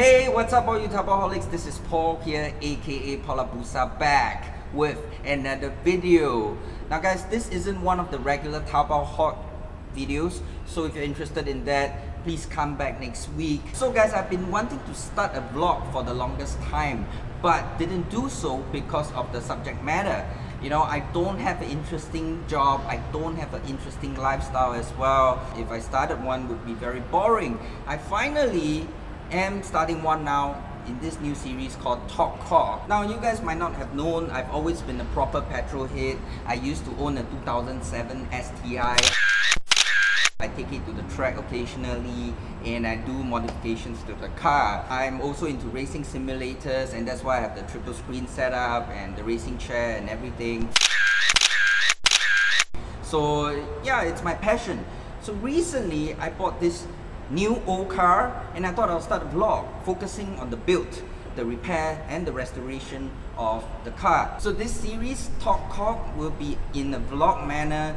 Hey, what's up all you Tapoholics? This is Paul here, aka Paulabusa, back with another video. Now guys, this isn't one of the regular Taobao hot videos, so if you're interested in that, please come back next week. So guys, I've been wanting to start a vlog for the longest time, but didn't do so because of the subject matter. You know, I don't have an interesting job, I don't have an interesting lifestyle as well. If I started one, it would be very boring. I finally am starting one now in this new series called Talk Car. Now you guys might not have known, I've always been a proper petrol head. I used to own a 2007 STI. I take it to the track occasionally and I do modifications to the car. I'm also into racing simulators, and that's why I have the triple screen setup and the racing chair and everything. So yeah, it's my passion. So recently I bought this new old car and I thought I'll start a vlog focusing on the build, the repair and the restoration of the car. So this series, Talk Car, will be in a vlog manner,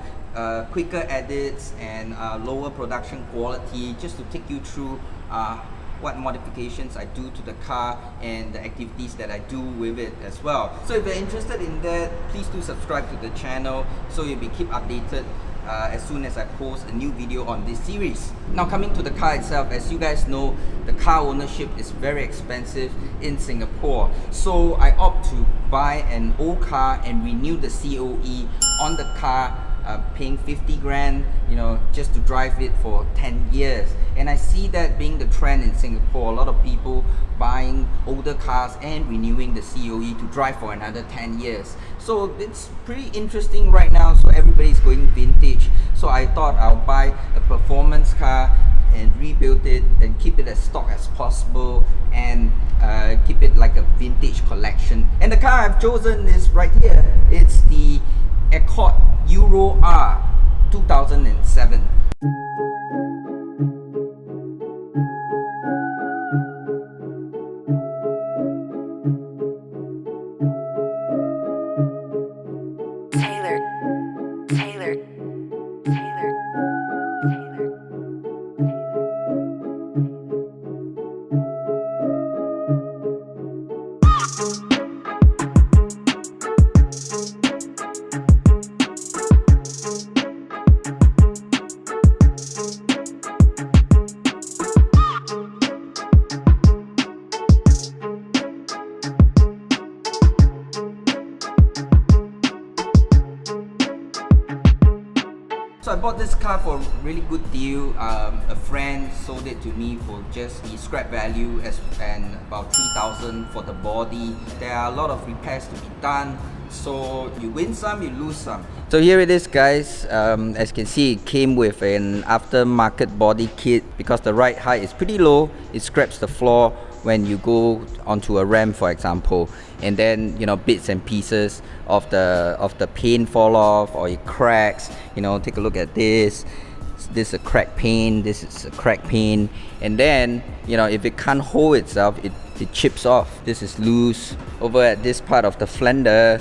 quicker edits and lower production quality, just to take you through what modifications I do to the car and the activities that I do with it as well. So if you're interested in that, please do subscribe to the channel so you'll be keep updated as soon as I post a new video on this series. Now coming to the car itself, as you guys know, the car ownership is very expensive in Singapore. So I opt to buy an old car and renew the COE on the car, paying 50 grand, you know, just to drive it for 10 years. And I see that being the trend in Singapore, a lot of people buying older cars and renewing the COE to drive for another 10 years. So it's pretty interesting right now, so everybody's going vintage. So I thought I'll buy a performance car and rebuild it and keep it as stock as possible and keep it like a vintage collection. And the car I've chosen is right here. It's the Accord Euro R 2007. So I bought this car for a really good deal. A friend sold it to me for just the scrap value and about 3,000 for the body. There are a lot of repairs to be done, so you win some, you lose some. So here it is guys. As you can see, it came with an aftermarket body kit. Because the ride height is pretty low, it scraps the floor when you go onto a ramp, for example, and then, you know, bits and pieces of the paint fall off or it cracks. You know, take a look at this. This is a cracked paint, this is a cracked paint, and then, you know, if it can't hold itself, it chips off. This is loose. Over at this part of the fender,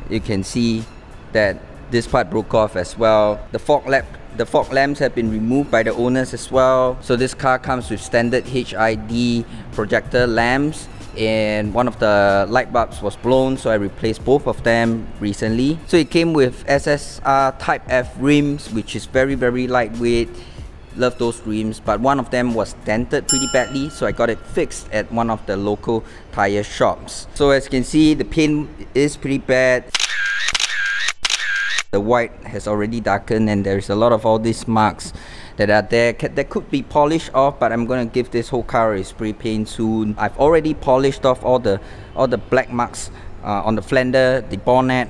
you can see that this part broke off as well. The fog lamps have been removed by the owners as well. So this car comes with standard HID projector lamps, and one of the light bulbs was blown, so I replaced both of them recently. So it came with SSR Type F rims, which is very lightweight. Love those rims, but one of them was dented pretty badly, so I got it fixed at one of the local tire shops. So as you can see, the paint is pretty bad. The white has already darkened and there's a lot of all these marks that are there that could be polished off, but I'm gonna give this whole car a spray paint soon. I've already polished off all the black marks on the fender, the bonnet,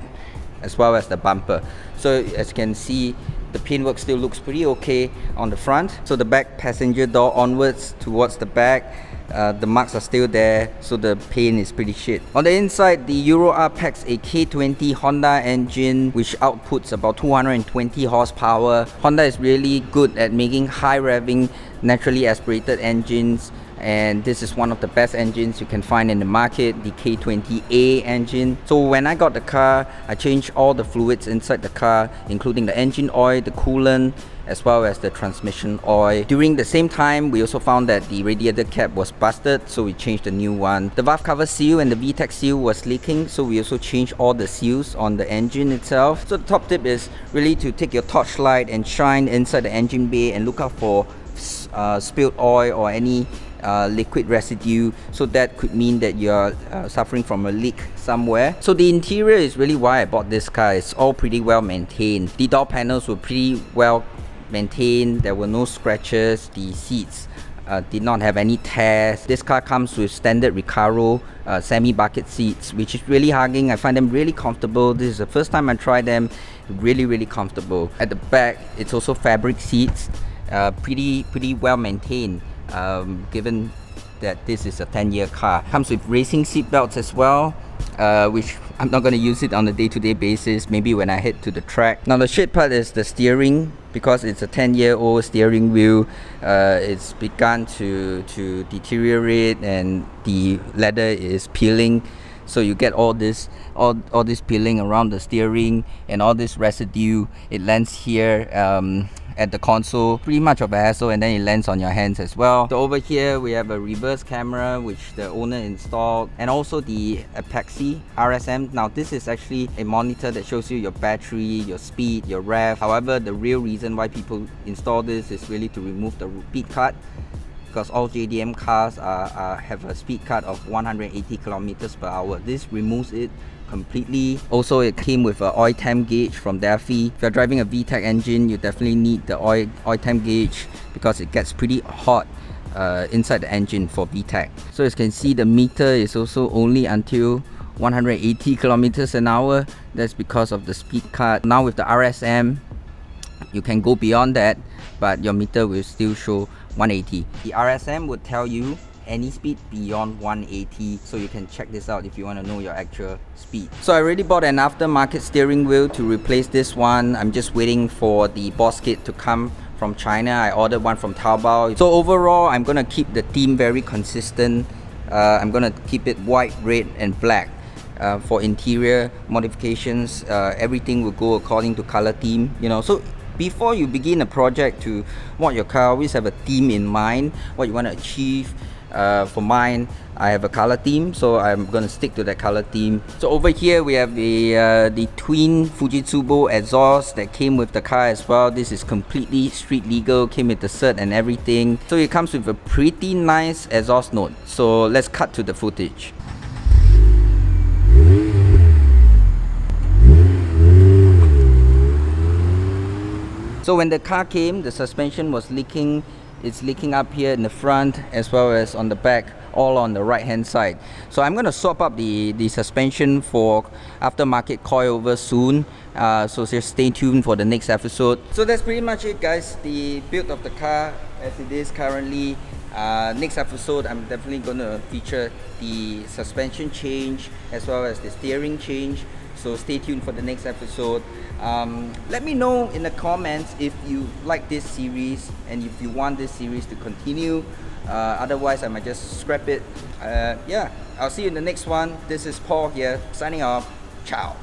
as well as the bumper. So as you can see, the paintwork still looks pretty okay on the front. So the back passenger door onwards towards the back, the marks are still there, so the paint is pretty shit. On the inside, the Euro R packs a K20 Honda engine which outputs about 220 horsepower. Honda is really good at making high revving, naturally aspirated engines, and this is one of the best engines you can find in the market, the K20A engine. So when I got the car, I changed all the fluids inside the car, including the engine oil, the coolant, as well as the transmission oil. During the same time, we also found that the radiator cap was busted, so we changed a new one. The valve cover seal and the VTEC seal was leaking, so we also changed all the seals on the engine itself. So the top tip is really to take your torchlight and shine inside the engine bay and look out for spilled oil or any liquid residue, so that could mean that you're suffering from a leak somewhere. So the interior is really why I bought this car. It's all pretty well maintained. The door panels were pretty well maintained. There were no scratches. The seats did not have any tears. This car comes with standard Recaro semi-bucket seats, which is really hugging. I find them really comfortable. This is the first time I tried them. Really comfortable. At the back, it's also fabric seats. Pretty well maintained, given that this is a 10-year car. Comes with racing seat belts as well, which I'm not going to use it on a day-to-day basis, maybe when I head to the track. Now the shit part is the steering. Because it's a 10-year-old steering wheel, it's begun to deteriorate and the leather is peeling. So you get all this peeling around the steering and all this residue. It lands here at the console, pretty much of a hassle, and then it lands on your hands as well. So over here we have a reverse camera which the owner installed, and also the Apex RSM. Now this is actually a monitor that shows you your battery, your speed, your rev. However, the real reason why people install this is really to remove the speed cut, because all JDM cars have a speed cut of 180 kilometers per hour. This removes it completely. Also, it came with an oil temp gauge from Daffy. If you're driving a VTEC engine, you definitely need the oil temp gauge because it gets pretty hot inside the engine for VTEC. So as you can see, the meter is also only until 180 kilometers an hour. That's because of the speed cut. Now with the RSM, you can go beyond that, but your meter will still show 180. The RSM would tell you any speed beyond 180, so you can check this out if you want to know your actual speed. So I already bought an aftermarket steering wheel to replace this one. I'm just waiting for the boss kit to come from China. I ordered one from Taobao. So overall, I'm gonna keep the theme very consistent. I'm gonna keep it white, red and black. For interior modifications, everything will go according to color theme, you know. So before you begin a project to mod your car, always have a theme in mind, what you want to achieve. For mine, I have a color theme, so I'm going to stick to that color theme. So over here we have the twin Fujitsubo exhaust that came with the car as well. This is completely street legal, came with the cert and everything. So it comes with a pretty nice exhaust note. So let's cut to the footage. So when the car came, the suspension was leaking. It's leaking up here in the front as well as on the back, all on the right hand side. So I'm going to swap up the suspension for aftermarket coilover soon. So just stay tuned for the next episode. So that's pretty much it, guys. The build of the car as it is currently. Next episode, I'm definitely going to feature the suspension change as well as the steering change. So stay tuned for the next episode. Let me know in the comments if you like this series and if you want this series to continue. Otherwise, I might just scrap it. Yeah, I'll see you in the next one. This is Paul here, signing off. Ciao.